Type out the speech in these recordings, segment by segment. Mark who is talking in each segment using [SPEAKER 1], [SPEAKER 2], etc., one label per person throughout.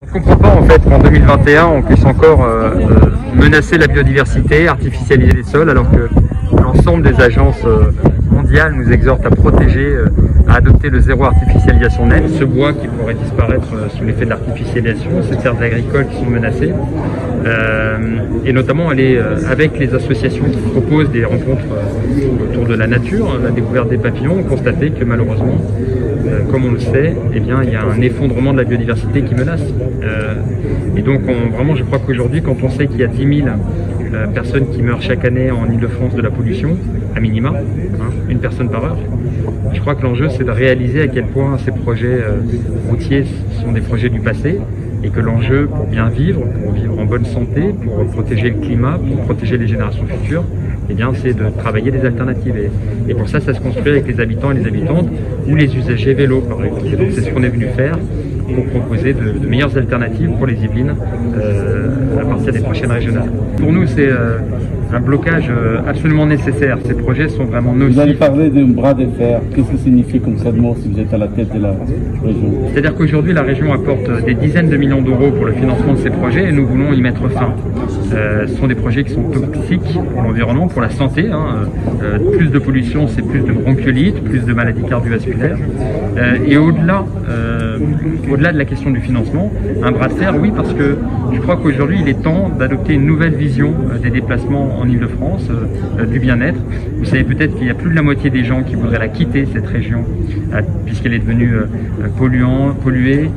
[SPEAKER 1] On ne comprend pas en fait qu'en 2021 on puisse encore menacer la biodiversité, artificialiser les sols, alors que l'ensemble des agences mondiales nous exhortent à protéger, à adopter le zéro artificialisation net. Ce bois qui pourrait disparaître sous l'effet de l'artificialisation, ces terres agricoles qui sont menacées, et notamment aller avec les associations qui proposent des rencontres autour de la nature, la découverte des papillons, on constatait que malheureusement, comme on le sait, eh bien, il y a un effondrement de la biodiversité qui menace. Et donc vraiment je crois qu'aujourd'hui, quand on sait qu'il y a 10 000 personnes qui meurent chaque année en Ile-de-France de la pollution, à minima, une personne par heure, je crois que l'enjeu c'est de réaliser à quel point ces projets routiers sont des projets du passé, et que l'enjeu pour bien vivre, pour vivre en bonne santé, pour protéger le climat, pour protéger les générations futures, eh bien, c'est de travailler des alternatives. Et pour ça, ça se construit avec les habitants et les habitantes ou les usagers vélo, par exemple. Et donc, c'est ce qu'on est venu faire pour proposer de meilleures alternatives pour les Yvelines à partir des prochaines régionales. Pour nous, c'est un blocage absolument nécessaire. Ces projets sont vraiment nocifs.
[SPEAKER 2] Vous allez parler d'un bras de fer. Qu'est-ce que ça signifie concrètement si vous êtes à la tête de la région?
[SPEAKER 1] C'est-à-dire qu'aujourd'hui, la région apporte des dizaines de millions d'euros pour le financement de ces projets et nous voulons y mettre fin. Ce sont des projets qui sont toxiques pour l'environnement, pour la santé. Plus de pollution, c'est plus de bronchiolite, plus de maladies cardiovasculaires. Et au-delà de la question du financement, un bras de fer, oui, parce que je crois qu'aujourd'hui, il est temps d'adopter une nouvelle vision des déplacements en Ile-de-France, du bien-être. Vous savez peut-être qu'il y a plus de la moitié des gens qui voudraient la quitter, cette région, puisqu'elle est devenue polluée,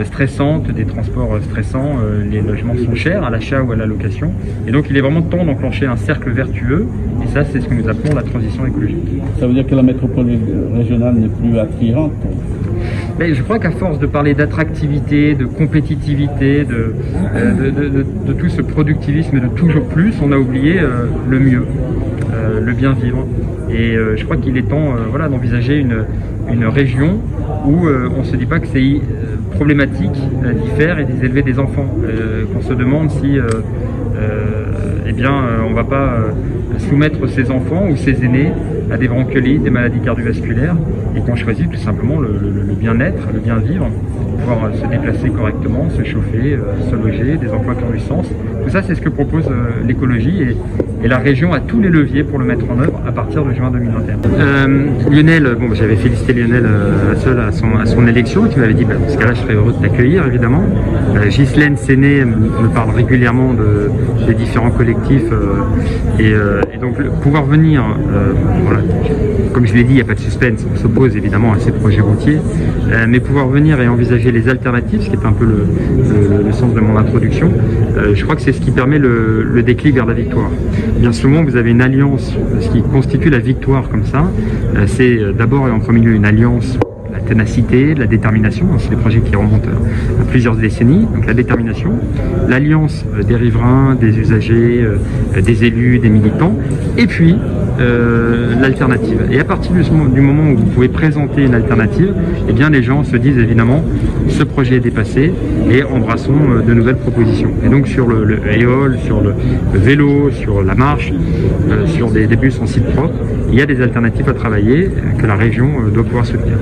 [SPEAKER 1] stressante, des transports stressants, les logements sont chers à l'achat ou à la location. Et donc il est vraiment temps d'enclencher un cercle vertueux, et ça c'est ce que nous appelons la transition écologique.
[SPEAKER 2] Ça veut dire que la métropole régionale n'est plus attrayante?
[SPEAKER 1] Mais je crois qu'à force de parler d'attractivité, de compétitivité, de tout ce productivisme et de toujours plus, on a oublié le mieux, le bien vivre. Et je crois qu'il est temps d'envisager une région où on ne se dit pas que c'est problématique d'y faire et d'y élever des enfants, qu'on se demande si on ne va pas soumettre ses enfants ou ses aînés à des bronchiolites, des maladies cardiovasculaires, et qu'on choisit tout simplement le bien-être, le bien-vivre, pouvoir se déplacer correctement, se chauffer, se loger, des emplois qui ont du sens. Tout ça, c'est ce que propose l'écologie, et la région a tous les leviers pour le mettre en œuvre à partir de juin 2021. Lionel, j'avais félicité Lionel à son élection, qui m'avait dit dans ce cas-là, je serais heureux de t'accueillir, évidemment. Ghislaine Séné me parle régulièrement des différents collectifs, et donc pouvoir venir, comme je l'ai dit, il n'y a pas de suspense, on s'oppose évidemment à ces projets routiers, mais pouvoir venir et envisager les alternatives, ce qui est un peu le sens de mon introduction, je crois que c'est ce qui permet le déclic vers la victoire. Bien souvent, vous avez une alliance, ce qui constitue la victoire comme ça, c'est d'abord et en premier lieu une alliance, la ténacité, la détermination, c'est des projets qui remontent à plusieurs décennies, donc la détermination, l'alliance des riverains, des usagers, des élus, des militants, et puis l'alternative. Et à partir du moment où vous pouvez présenter une alternative, eh bien les gens se disent évidemment ce projet est dépassé et embrassons de nouvelles propositions. Et donc sur le éole, sur le vélo, sur la marche, sur des bus en site propre, il y a des alternatives à travailler que la région doit pouvoir soutenir.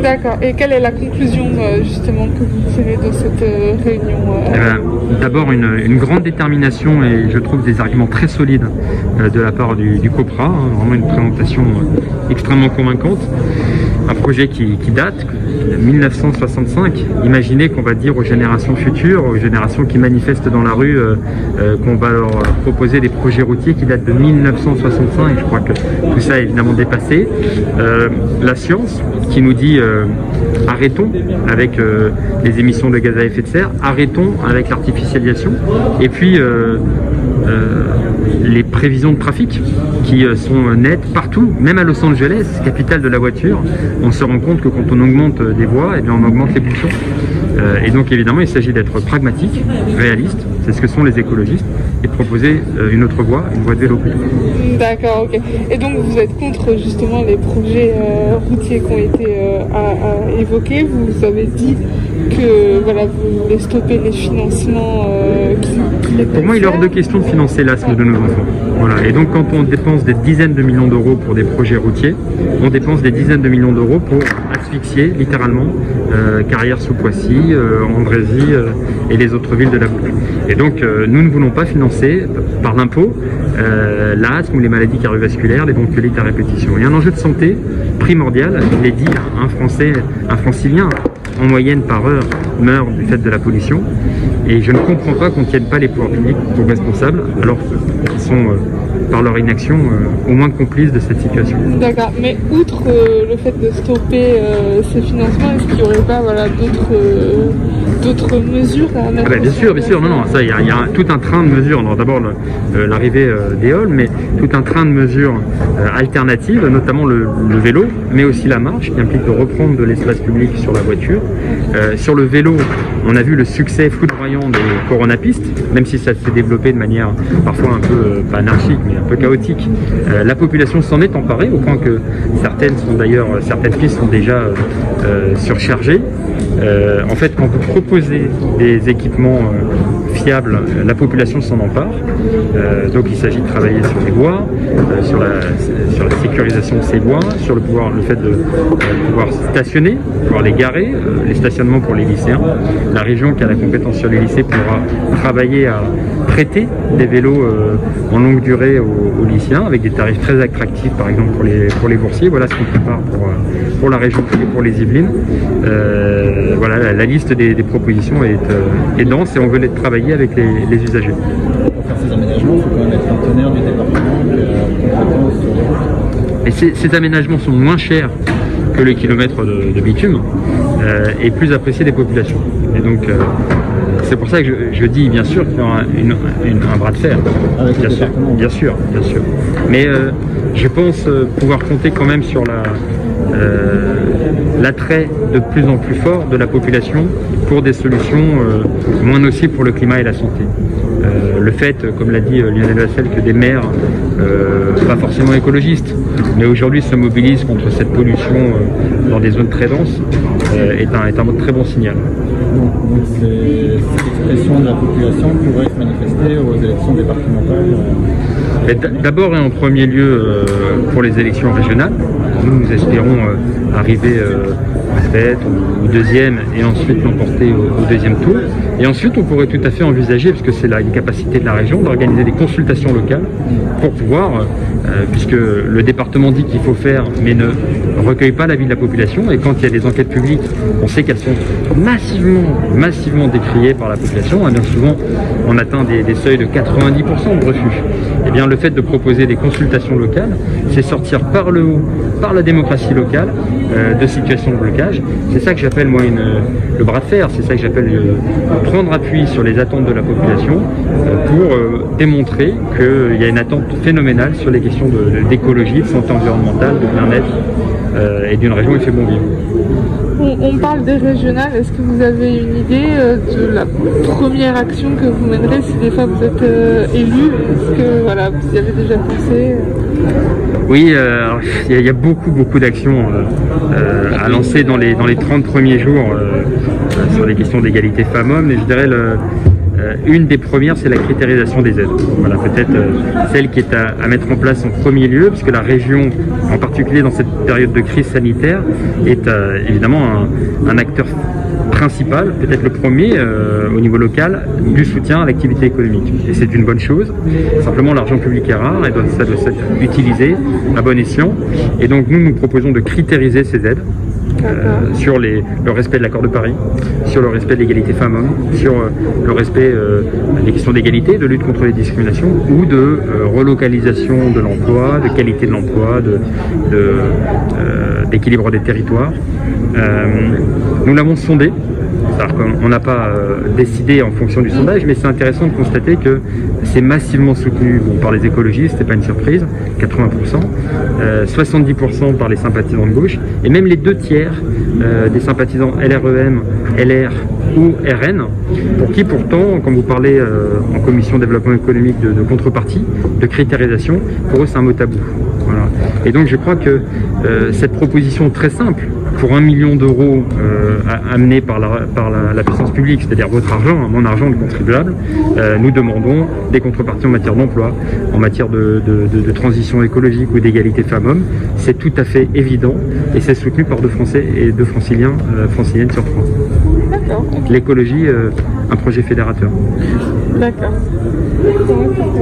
[SPEAKER 3] D'accord. Et quelle est la conclusion justement que vous tirez de cette réunion?
[SPEAKER 1] D'abord une grande détermination et je trouve des arguments très solides de la part du COPRA, vraiment une présentation extrêmement convaincante. Un projet qui date de 1965. Imaginez qu'on va dire aux générations futures, aux générations qui manifestent dans la rue, qu'on va leur proposer des projets routiers qui datent de 1965. Et je crois que tout ça est évidemment dépassé. La science qui nous dit arrêtons avec les émissions de gaz à effet de serre, arrêtons avec l'artificialisation, et puis les prévisions de trafic qui sont nettes partout, même à Los Angeles, capitale de la voiture, on se rend compte que quand on augmente des voies, eh bien on augmente les pollutions. Et donc évidemment il s'agit d'être pragmatique, réaliste, c'est ce que sont les écologistes, et de proposer une autre voie, une voie de vélo.
[SPEAKER 3] D'accord, ok. Et donc vous êtes contre justement les projets routiers qui ont été évoqués. Vous avez dit que voilà, vous voulez stopper les financements
[SPEAKER 1] Pour moi, il est hors de question de financer l'asthme de nos enfants. Voilà. Et donc, quand on dépense des dizaines de millions d'euros pour des projets routiers, on dépense des dizaines de millions d'euros pour asphyxier, littéralement, Carrières-sous-Poissy, Andrézy et les autres villes de la boucle. Et donc, nous ne voulons pas financer, par l'impôt, l'asthme ou les maladies cardiovasculaires, les bronchiolites à répétition. Il y a un enjeu de santé primordial, il est dit, un francilien, en moyenne par heure, meurt du fait de la pollution. Et je ne comprends pas qu'on ne tienne pas les pouvoirs publics pour responsables, alors qu'ils sont, par leur inaction, au moins complices de cette situation.
[SPEAKER 3] D'accord, mais outre le fait de stopper ces financements, est-ce qu'il n'y aurait pas d'autres mesures à mettre
[SPEAKER 1] bien sûr, non, ça, il y a tout un train de mesures. D'abord l'arrivée d'Éole, mais tout un train de mesures alternatives, notamment le vélo, mais aussi la marche, qui implique de reprendre de l'espace public sur la voiture. Sur le vélo, on a vu le succès foudroyant des coronapistes, même si ça s'est développé de manière parfois un peu, pas anarchique, mais un peu chaotique. La population s'en est emparée, au point que certaines pistes sont déjà surchargées. En fait, quand vous proposez des équipements fiables, la population s'en empare. Donc il s'agit de travailler sur les voies, sur la sécurisation de ces voies, sur le fait de pouvoir stationner, pouvoir les garer, les stationnements pour les lycéens. La région qui a la compétence sur les lycées pourra travailler à prêter des vélos en longue durée aux lycéens avec des tarifs très attractifs, par exemple pour les boursiers. Voilà ce qu'on prépare pour la région et pour les Yvelines. Voilà, la liste des propositions est dense et on veut les travailler avec les usagers.
[SPEAKER 2] Pour faire ces aménagements, il faut quand même être partenaire du département qui a compétence sur...
[SPEAKER 1] Et ces aménagements sont moins chers que le kilomètre de bitume et plus appréciés des populations. Et donc c'est pour ça que je dis bien sûr qu'il y aura un bras de fer.
[SPEAKER 2] Avec
[SPEAKER 1] bien sûr. Mais je pense pouvoir compter quand même sur l'attrait de plus en plus fort de la population pour des solutions moins nocives pour le climat et la santé. Le fait, comme l'a dit Lionel Vassel, que des maires, pas forcément écologistes, mais aujourd'hui se mobilisent contre cette pollution dans des zones très denses, est un très bon signal.
[SPEAKER 2] Donc cette expression de la population pourrait se manifester aux élections départementales.
[SPEAKER 1] D'abord et en premier lieu pour les élections régionales. Nous espérons arriver en tête au deuxième et ensuite l'emporter au deuxième tour. Et ensuite on pourrait tout à fait envisager, parce que c'est là une capacité de la région, d'organiser des consultations locales pour pouvoir, puisque le département dit qu'il faut faire, mais ne recueille pas l'avis de la population. Et quand il y a des enquêtes publiques, on sait qu'elles sont massivement décriées par la population. Et bien souvent, on atteint des seuils de 90% de refus. Et bien le fait de proposer des consultations locales, c'est sortir par le haut, par la démocratie locale, de situations de blocage. C'est ça que j'appelle moi le bras de fer, c'est ça que j'appelle prendre appui sur les attentes de la population pour démontrer qu'il y a une attente phénoménale sur les questions d'écologie, de santé environnementale, de bien-être et d'une région où il fait bon vivre.
[SPEAKER 3] On parle des régionales, est-ce que vous avez une idée de la première action que vous mènerez si des fois vous êtes élu? Est-ce que voilà, vous y avez déjà pensé?
[SPEAKER 1] Oui, il y a beaucoup d'actions à lancer dans les 30 premiers jours sur les questions d'égalité femmes-hommes, et je dirais une des premières, c'est la critérisation des aides. Voilà, peut-être celle qui est à mettre en place en premier lieu, puisque la région, en particulier dans cette période de crise sanitaire, est évidemment un acteur principal, peut-être le premier au niveau local, du soutien à l'activité économique. Et c'est une bonne chose. Simplement, l'argent public est rare et ça doit être utilisé à bon escient. Et donc, nous proposons de critériser ces aides. Sur le respect de l'accord de Paris, sur le respect de l'égalité femmes-hommes, sur le respect des questions d'égalité, de lutte contre les discriminations ou de relocalisation de l'emploi, de qualité de l'emploi, d'équilibre des territoires. Nous l'avons sondé. On n'a pas décidé en fonction du sondage, mais c'est intéressant de constater que c'est massivement soutenu par les écologistes, c'est pas une surprise, 80%, 70% par les sympathisants de gauche, et même les 2 tiers des sympathisants LREM, LR ou RN, pour qui pourtant, quand vous parlez en commission développement économique de contrepartie, de critérisation, pour eux c'est un mot tabou. Voilà. Et donc je crois que cette proposition très simple, pour 1 million d'euros amenés par la puissance publique, c'est-à-dire votre argent, mon argent de contribuable, nous demandons des contreparties en matière d'emploi, en matière de transition écologique ou d'égalité femmes-hommes. C'est tout à fait évident et c'est soutenu par 2 Français et 2 franciliennes sur 3.
[SPEAKER 3] D'accord.
[SPEAKER 1] L'écologie, un projet fédérateur.
[SPEAKER 3] D'accord.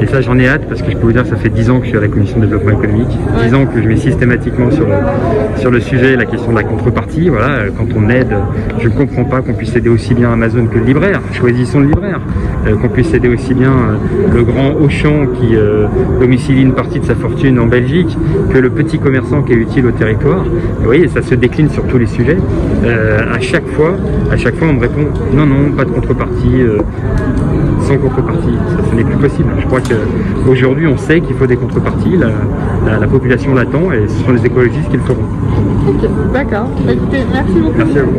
[SPEAKER 1] Et ça, j'en ai hâte parce que je peux vous dire que ça fait 10 ans que je suis à la commission de développement économique, 10 ans que je mets systématiquement sur le sujet la question de la contrepartie. Voilà, quand on aide, je ne comprends pas qu'on puisse aider aussi bien Amazon que le libraire. Choisissons le libraire. Qu'on puisse aider aussi bien le grand Auchan qui domicilie une partie de sa fortune en Belgique que le petit commerçant qui est utile au territoire. Vous voyez, ça se décline sur tous les sujets. À chaque fois, on me répond non, pas de contrepartie. Sans contrepartie, ça n'est plus possible. Je crois qu'aujourd'hui on sait qu'il faut des contreparties, la population l'attend et ce sont les écologistes qui le feront.
[SPEAKER 3] Ok, d'accord. Écoutez, merci beaucoup.
[SPEAKER 1] Merci à vous.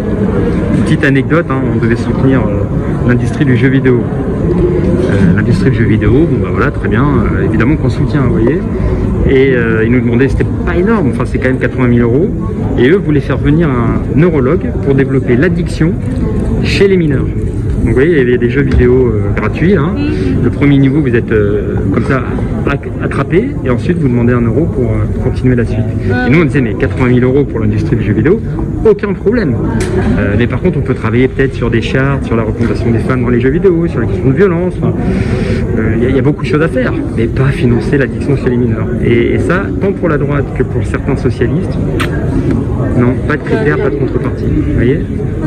[SPEAKER 1] Une petite anecdote, on devait soutenir l'industrie du jeu vidéo. L'industrie du jeu vidéo, bon bah voilà, très bien, évidemment qu'on soutient, vous voyez. Et ils nous demandaient, c'était pas énorme, enfin c'est quand même 80 000 €, et eux voulaient faire venir un neurologue pour développer l'addiction chez les mineurs. Donc vous voyez, il y a des jeux vidéo gratuits. Hein. Le premier niveau, vous êtes comme ça attrapé et ensuite vous demandez 1 € pour continuer la suite. Et nous on disait mais 80 000 € pour l'industrie du jeu vidéo, aucun problème. Mais par contre on peut travailler peut-être sur des chartes, sur la représentation des femmes dans les jeux vidéo, sur les questions de violence. Il y a beaucoup de choses à faire, mais pas financer l'addiction chez les mineurs. Et ça, tant pour la droite que pour certains socialistes, non, pas de critères, pas de contrepartie. Vous voyez,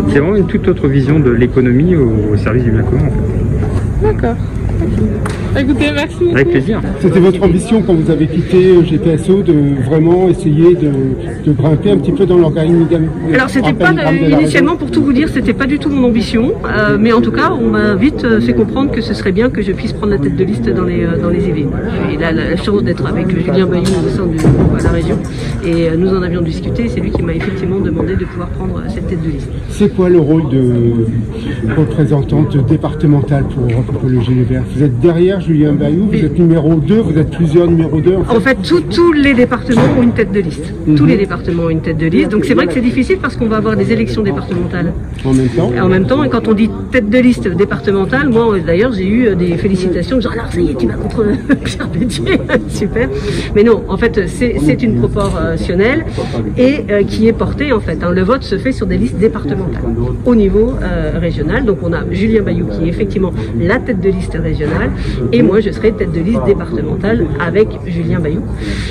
[SPEAKER 1] c'est vraiment une toute autre vision de l'économie au service du bien commun en fait.
[SPEAKER 3] D'accord. Écoutez, merci beaucoup.
[SPEAKER 1] Avec plaisir.
[SPEAKER 4] C'était votre ambition quand vous avez quitté GPSO de vraiment essayer de grimper un petit peu dans l'organigramme?
[SPEAKER 5] Alors c'était pas initialement, pour tout vous dire, c'était pas du tout mon ambition, mais en tout cas on m'a vite fait comprendre que ce serait bien que je puisse prendre la tête de liste dans les Yvelines. J'ai la chance d'être avec Julien Bayou au sein de la région et nous en avions discuté, c'est lui qui m'a effectivement demandé de pouvoir prendre cette tête de liste.
[SPEAKER 4] C'est quoi le rôle de représentante départementale pour Europe Écologie Les Verts? Vous êtes derrière Julien Bayou, vous êtes numéro 2, vous êtes plusieurs numéro 2
[SPEAKER 5] en fait tous les départements ont une tête de liste. Tous les départements ont une tête de liste, donc c'est vrai que c'est difficile parce qu'on va avoir des élections départementales en même temps, et quand on dit tête de liste départementale, moi d'ailleurs j'ai eu des félicitations genre alors ça y est tu vas contre Pierre Bédier, super, mais non, en fait c'est une proportionnelle et qui est portée en fait, le vote se fait sur des listes départementales au niveau régional, donc on a Julien Bayou qui est effectivement la tête de liste régionale et moi je serai tête de liste départementale avec Julien Bayou,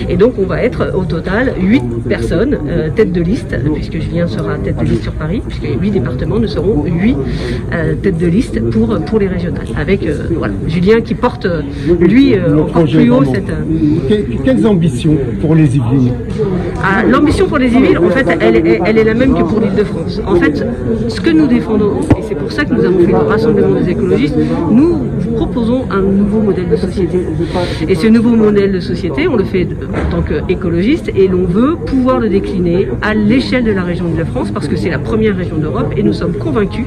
[SPEAKER 5] et donc on va être au total 8 personnes tête de liste, puisque Julien sera tête de liste sur Paris, puisque 8 départements, nous serons 8 têtes de liste pour les régionales, avec voilà, Julien qui porte lui encore plus haut cette...
[SPEAKER 4] Quelles ambitions pour les Yvelines?
[SPEAKER 5] L'ambition pour les Yvelines, en fait, elle est la même que pour l'Île-de-France. En fait, ce que nous défendons, et c'est pour ça que nous avons fait le rassemblement des écologistes, nous proposons un nouveau modèle de société. Et ce nouveau modèle de société, on le fait en tant qu'écologiste et l'on veut pouvoir le décliner à l'échelle de la région Île-de-France parce que c'est la première région d'Europe et nous sommes convaincus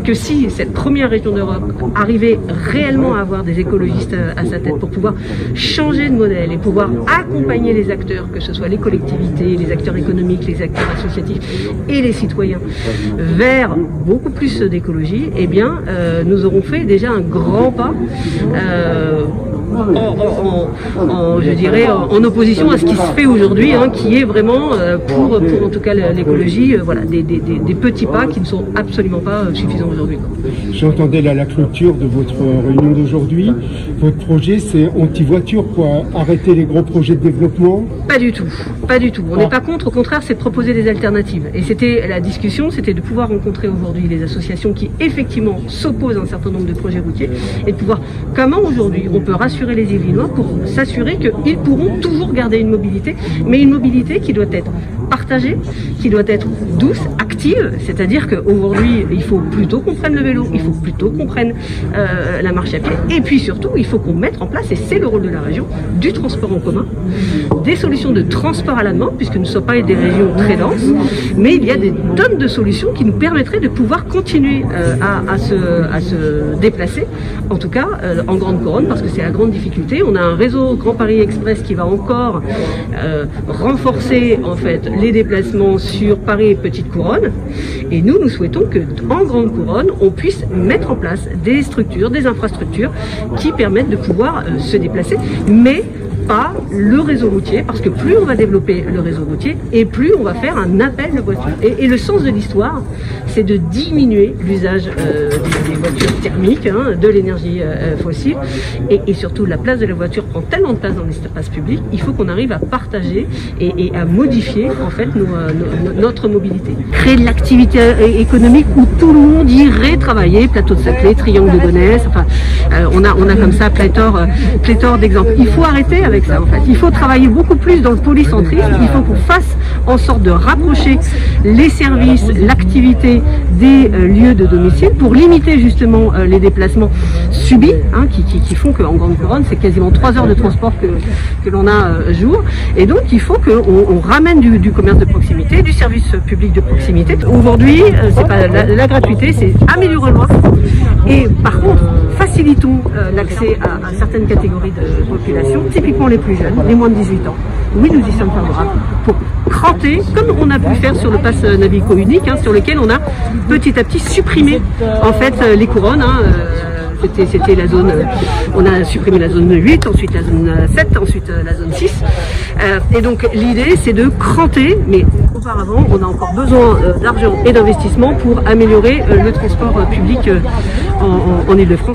[SPEAKER 5] que si cette première région d'Europe arrivait réellement à avoir des écologistes à sa tête pour pouvoir changer de modèle et pouvoir accompagner les acteurs, que ce soit les collectivités, les acteurs économiques, les acteurs associatifs et les citoyens vers beaucoup plus d'écologie, eh bien nous aurons fait déjà un grand pas je dirais en opposition à ce qui se fait aujourd'hui, qui est vraiment pour en tout cas l'écologie, voilà, des petits pas qui ne sont absolument pas suffisants aujourd'hui.
[SPEAKER 4] J'entendais là la clôture de votre réunion d'aujourd'hui. Votre projet c'est anti-voiture, quoi, arrêter les gros projets de développement?
[SPEAKER 5] Pas du tout, pas du tout. On n'est pas contre, au contraire c'est de proposer des alternatives. Et c'était la discussion, c'était de pouvoir rencontrer aujourd'hui les associations qui effectivement s'opposent à un certain nombre de projets routiers et de pouvoir, comment aujourd'hui on peut rassurer les Yvelinois pour s'assurer qu'ils pourront toujours garder une mobilité, mais une mobilité qui doit être partagée, qui doit être douce, active, c'est-à-dire qu'aujourd'hui il faut plutôt qu'on prenne le vélo, il faut plutôt qu'on prenne la marche à pied, et puis surtout il faut qu'on mette en place, et c'est le rôle de la région, du transport en commun, des solutions de transport à la demande, puisque nous ne sommes pas des régions très denses, mais il y a des tonnes de solutions qui nous permettraient de pouvoir continuer à se déplacer, en tout cas en grande couronne, parce que c'est la grande difficulté. On a un réseau Grand Paris Express qui va encore renforcer en fait les déplacements sur Paris et Petite Couronne. Et nous souhaitons que en Grande Couronne, on puisse mettre en place des structures, des infrastructures qui permettent de pouvoir se déplacer, mais pas le réseau routier, parce que plus on va développer le réseau routier et plus on va faire un appel de voitures. Et le sens de l'histoire, c'est de diminuer l'usage des voitures thermiques, hein, de l'énergie fossile, et surtout la place de la voiture prend tellement de place dans l'espace public, il faut qu'on arrive à partager et à modifier en fait notre mobilité. Créer de l'activité économique où tout le monde irait travailler, plateau de Saclay, Triangle de Gonesse, enfin on a comme ça pléthore d'exemples. Il faut arrêter avec ça en fait. Il faut travailler beaucoup plus dans le polycentrisme, il faut qu'on fasse en sorte de rapprocher les services, l'activité des lieux de domicile pour limiter justement les déplacements subis, hein, qui font qu'en Grande Couronne c'est quasiment 3 heures de transport que l'on a jour, et donc il faut qu'on ramène du commerce de proximité, du service public de proximité. Aujourd'hui c'est pas la gratuité, c'est améliorer l'offre, et par contre facilitons l'accès à certaines catégories de population, typiquement les plus jeunes, les moins de 18 ans. Oui, nous y sommes favorables pour cranter, comme on a pu faire sur le pass Navigo unique, hein, sur lequel on a petit à petit supprimé en fait les couronnes. Hein, c'était la zone, on a supprimé la zone 8, ensuite la zone 7, ensuite la zone 6. Et donc l'idée c'est de cranter, mais auparavant on a encore besoin d'argent et d'investissement pour améliorer le transport public en Ile-de-France.